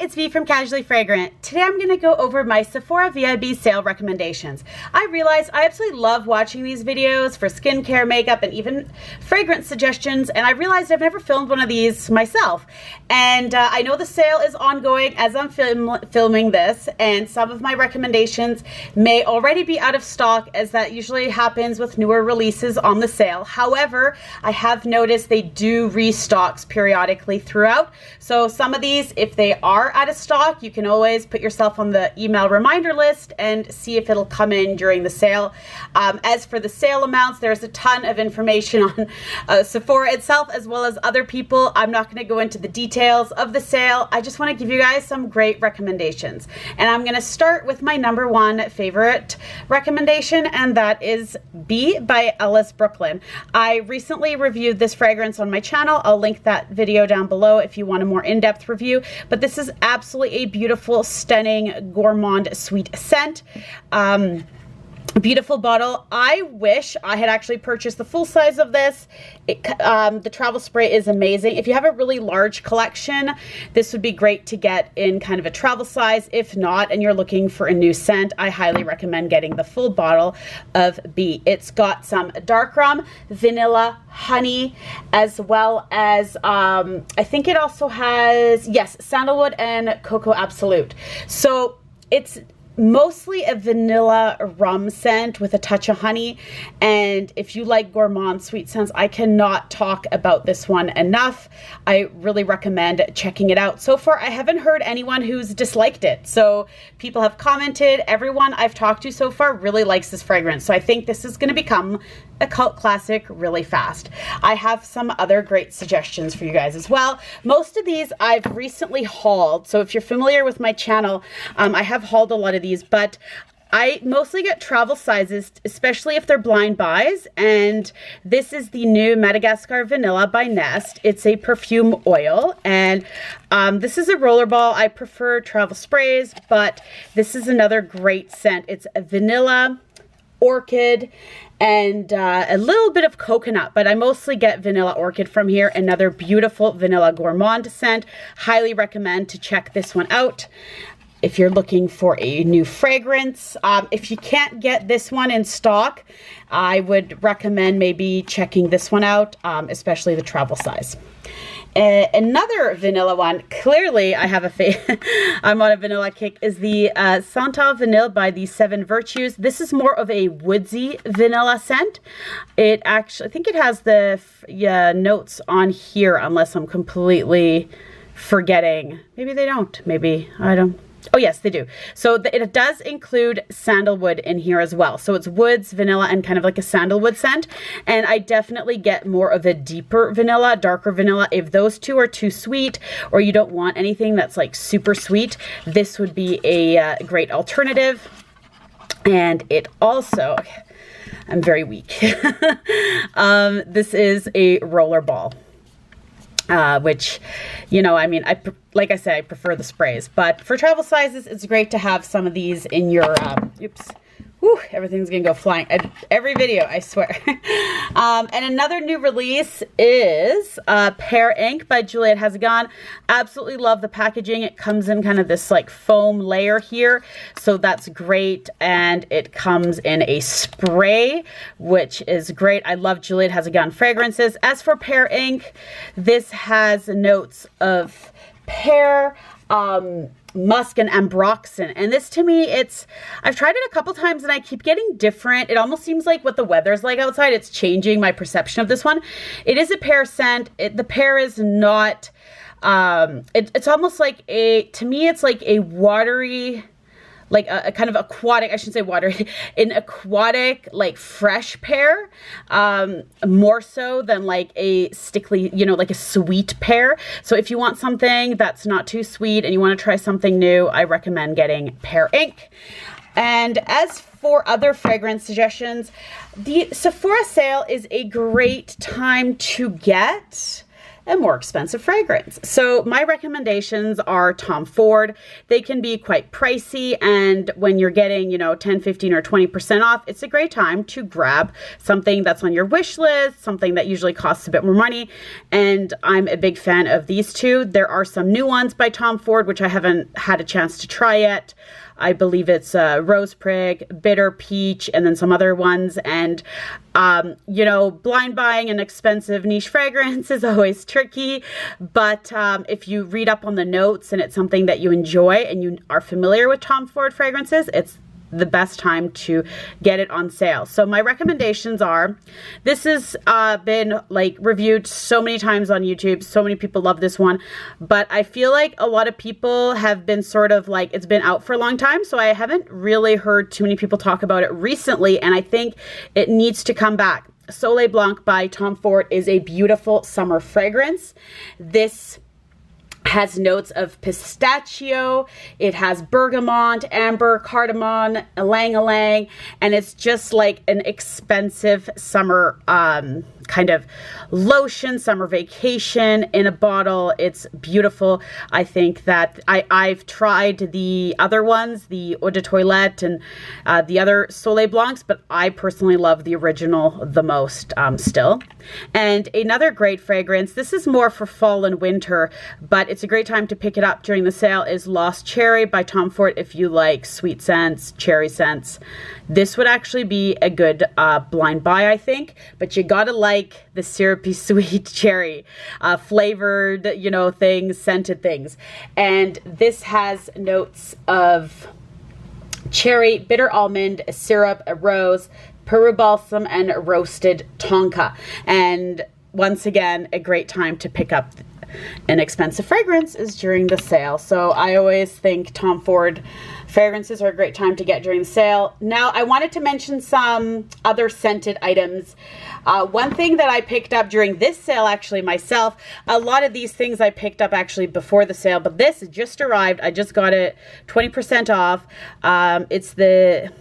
it's V from Casually Fragrant. Today I'm going to go over my Sephora VIB sale recommendations. I realize I absolutely love watching these videos for skincare, makeup, and even fragrance suggestions, and I realized I've never filmed one of these myself. And I know the sale is ongoing as I'm filming this, and some of my recommendations may already be out of stock, as that usually happens with newer releases on the sale. However, I have noticed they do restocks periodically throughout. So some of these, if they are out of stock, you can always put yourself on the email reminder list and see if it'll come in during the sale. As for the sale amounts, there's a ton of information on Sephora itself as well as other people. I'm not going to go into the details of the sale. I just want to give you guys some great recommendations. And I'm going to start with my number one favorite recommendation, and that is B by Ellis Brooklyn. I recently reviewed this fragrance on my channel. I'll link that video down below if you want a more in-depth review, but this is absolutely a beautiful, stunning, gourmand, sweet scent. Beautiful bottle. I wish I had actually purchased the full size of this. The travel spray is amazing. If you have a really large collection, this would be great to get in kind of a travel size. If not, and you're looking for a new scent, I highly recommend getting the full bottle of B. It's got some dark rum, vanilla, honey, as well as I think it also has, yes, sandalwood and cocoa absolute. So it's mostly a vanilla rum scent with a touch of honey, and if you like gourmand sweet scents, I cannot talk about this one enough. I really recommend checking it out. So far, I haven't heard anyone who's disliked it, so people have commented. Everyone I've talked to so far really likes this fragrance, so I think this is going to become a cult classic really fast. I have some other great suggestions for you guys as well. Most of these I've recently hauled, so if you're familiar with my channel, I have hauled a lot of these, but I mostly get travel sizes, especially if they're blind buys, and this is the new Madagascar Vanilla by Nest. It's a perfume oil, and this is a rollerball. I prefer travel sprays, but this is another great scent. It's a vanilla, orchid, and a little bit of coconut, but I mostly get vanilla orchid from here. Another beautiful vanilla gourmand scent. Highly recommend to check this one out if you're looking for a new fragrance. If you can't get this one in stock, I would recommend maybe checking this one out, especially the travel size. Another vanilla one, clearly I have I'm on a vanilla kick, is the Santal Vanille by the Seven Virtues. This is more of a woodsy vanilla scent. It actually, I think it has the notes on here, unless I'm completely forgetting. Maybe they don't. Maybe, I don't. Oh yes, they do. So it does include sandalwood in here as well. So it's woods, vanilla, and kind of like a sandalwood scent. And I definitely get more of a deeper vanilla, darker vanilla. If those two are too sweet, or you don't want anything that's like super sweet, this would be a great alternative. And it also, I'm very weak. This is a roller ball. Which, you know, I mean, like I said, I prefer the sprays, but for travel sizes, it's great to have some of these in your, oops, whew, everything's gonna go flying. Every video, I swear. And another new release is Pear Ink by Juliette Hazegan. Absolutely love the packaging. It comes in kind of this like foam layer here, so that's great. And it comes in a spray, which is great. I love Juliette Hazegan fragrances. As for Pear Ink, this has notes of pear, musk, and ambroxan, and this, to me, I've tried it a couple times and I keep getting different. It almost seems like what the weather's like outside, it's changing my perception of this one. It is a pear scent. The pear is not, it's almost like to me it's like a watery, like a kind of aquatic, I shouldn't say watery, an aquatic, like fresh pear, more so than like a stickly, you know, like a sweet pear. So if you want something that's not too sweet and you want to try something new, I recommend getting Pear Ink. And as for other fragrance suggestions, the Sephora sale is a great time to get a more expensive fragrance. So my recommendations are Tom Ford. They can be quite pricey, and when you're getting, you know, 10, 15, or 20% off, it's a great time to grab something that's on your wish list, something that usually costs a bit more money. And I'm a big fan of these two. There are some new ones by Tom Ford, which I haven't had a chance to try yet. I believe it's Rose Prig, Bitter Peach, and then some other ones. And, you know, blind buying an expensive niche fragrance is always tricky. But if you read up on the notes and it's something that you enjoy and you are familiar with Tom Ford fragrances, it's the best time to get it on sale. So my recommendations are, this has been like reviewed so many times on YouTube. So many people love this one, but I feel like a lot of people have been sort of like, it's been out for a long time. So I haven't really heard too many people talk about it recently. And I think it needs to come back. Soleil Blanc by Tom Ford is a beautiful summer fragrance. This has notes of pistachio, it has bergamot, amber, cardamom, ylang-ylang, and it's just like an expensive summer kind of lotion, summer vacation in a bottle. It's beautiful. I think that I've tried the other ones, the Eau de Toilette and the other Soleil Blancs, but I personally love the original the most still. And another great fragrance, this is more for fall and winter, but it's a great time to pick it up during the sale, is Lost Cherry by Tom Ford. If you like sweet scents, cherry scents, this would actually be a good blind buy, I think, but you gotta like the syrupy sweet cherry flavored, you know, things, scented things. And this has notes of cherry, bitter almond, a syrup, a rose, Peru balsam, and roasted tonka. And once again, a great time to pick up an expensive fragrance is during the sale. So I always think Tom Ford fragrances are a great time to get during the sale. Now, I wanted to mention some other scented items. One thing that I picked up during this sale, actually myself, a lot of these things I picked up actually before the sale, but this just arrived. I just got it 20% off. It's the,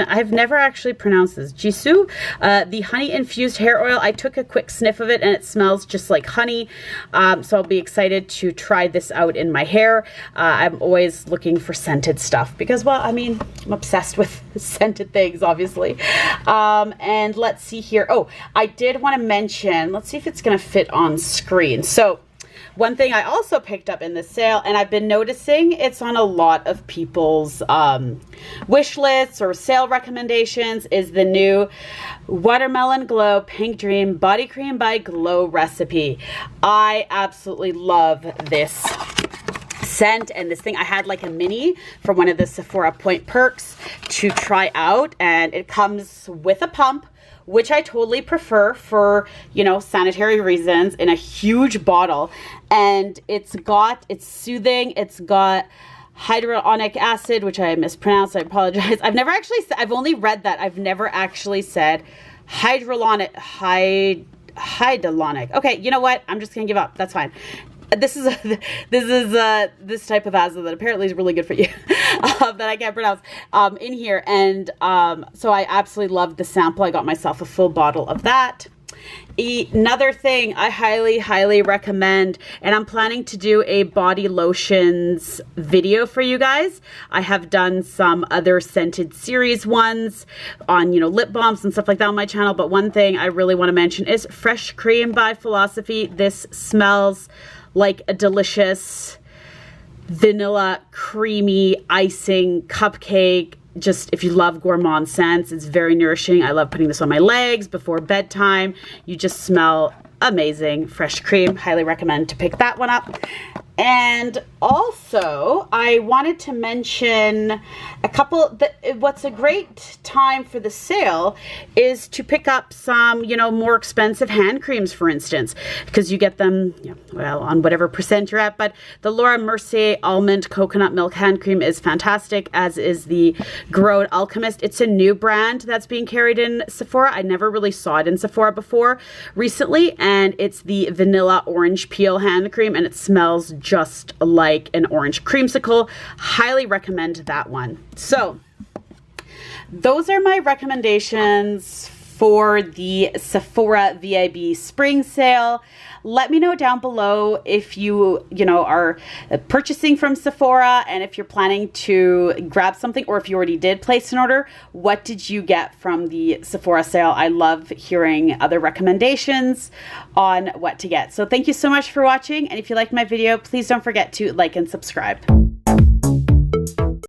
I've never actually pronounced this, Jisoo, the honey infused hair oil. I took a quick sniff of it and it smells just like honey. So I'll be excited to try this out in my hair. I'm always looking for scented stuff because, well, I mean, I'm obsessed with scented things, obviously. And let's see here. Oh, I did want to mention, let's see if it's going to fit on screen. So one thing I also picked up in this sale, and I've been noticing it's on a lot of people's wish lists or sale recommendations, is the new Watermelon Glow Pink Dream Body Cream by Glow Recipe. I absolutely love this scent and this thing. I had like a mini from one of the Sephora Point Perks to try out, and it comes with a pump, which I totally prefer for, you know, sanitary reasons, in a huge bottle. And it's soothing. It's got hyaluronic acid, which I mispronounced. I apologize. I've only read that. I've never actually said hyaluronic. Okay, you know what? I'm just gonna give up. That's fine. This type of acid that apparently is really good for you that I can't pronounce in here. And so I absolutely loved the sample. I got myself a full bottle of that. Another thing I highly recommend, and I'm planning to do a body lotions video for you guys. I have done some other scented series ones on, you know, lip balms and stuff like that on my channel, but one thing I really want to mention is Fresh Cream by Philosophy. This smells like a delicious vanilla creamy icing cupcake. Just, if you love gourmand scents, it's very nourishing. I love putting this on my legs before bedtime. You just smell amazing. Fresh Cream, highly recommend to pick that one up. And also, I wanted to mention a couple, what's a great time for the sale is to pick up some, you know, more expensive hand creams, for instance, because you get them, you know, well, on whatever percent you're at. But the Laura Mercier Almond Coconut Milk Hand Cream is fantastic, as is the Grown Alchemist. It's a new brand that's being carried in Sephora. I never really saw it in Sephora before recently, and it's the Vanilla Orange Peel Hand Cream, and it smells just like an orange creamsicle. Highly recommend that one. So those are my recommendations for the Sephora VIB Spring Sale. Let me know down below if you are purchasing from Sephora, and if you're planning to grab something, or if you already did place an order, what did you get from the Sephora sale? I love hearing other recommendations on what to get. So thank you so much for watching, and if you liked my video, please don't forget to like and subscribe.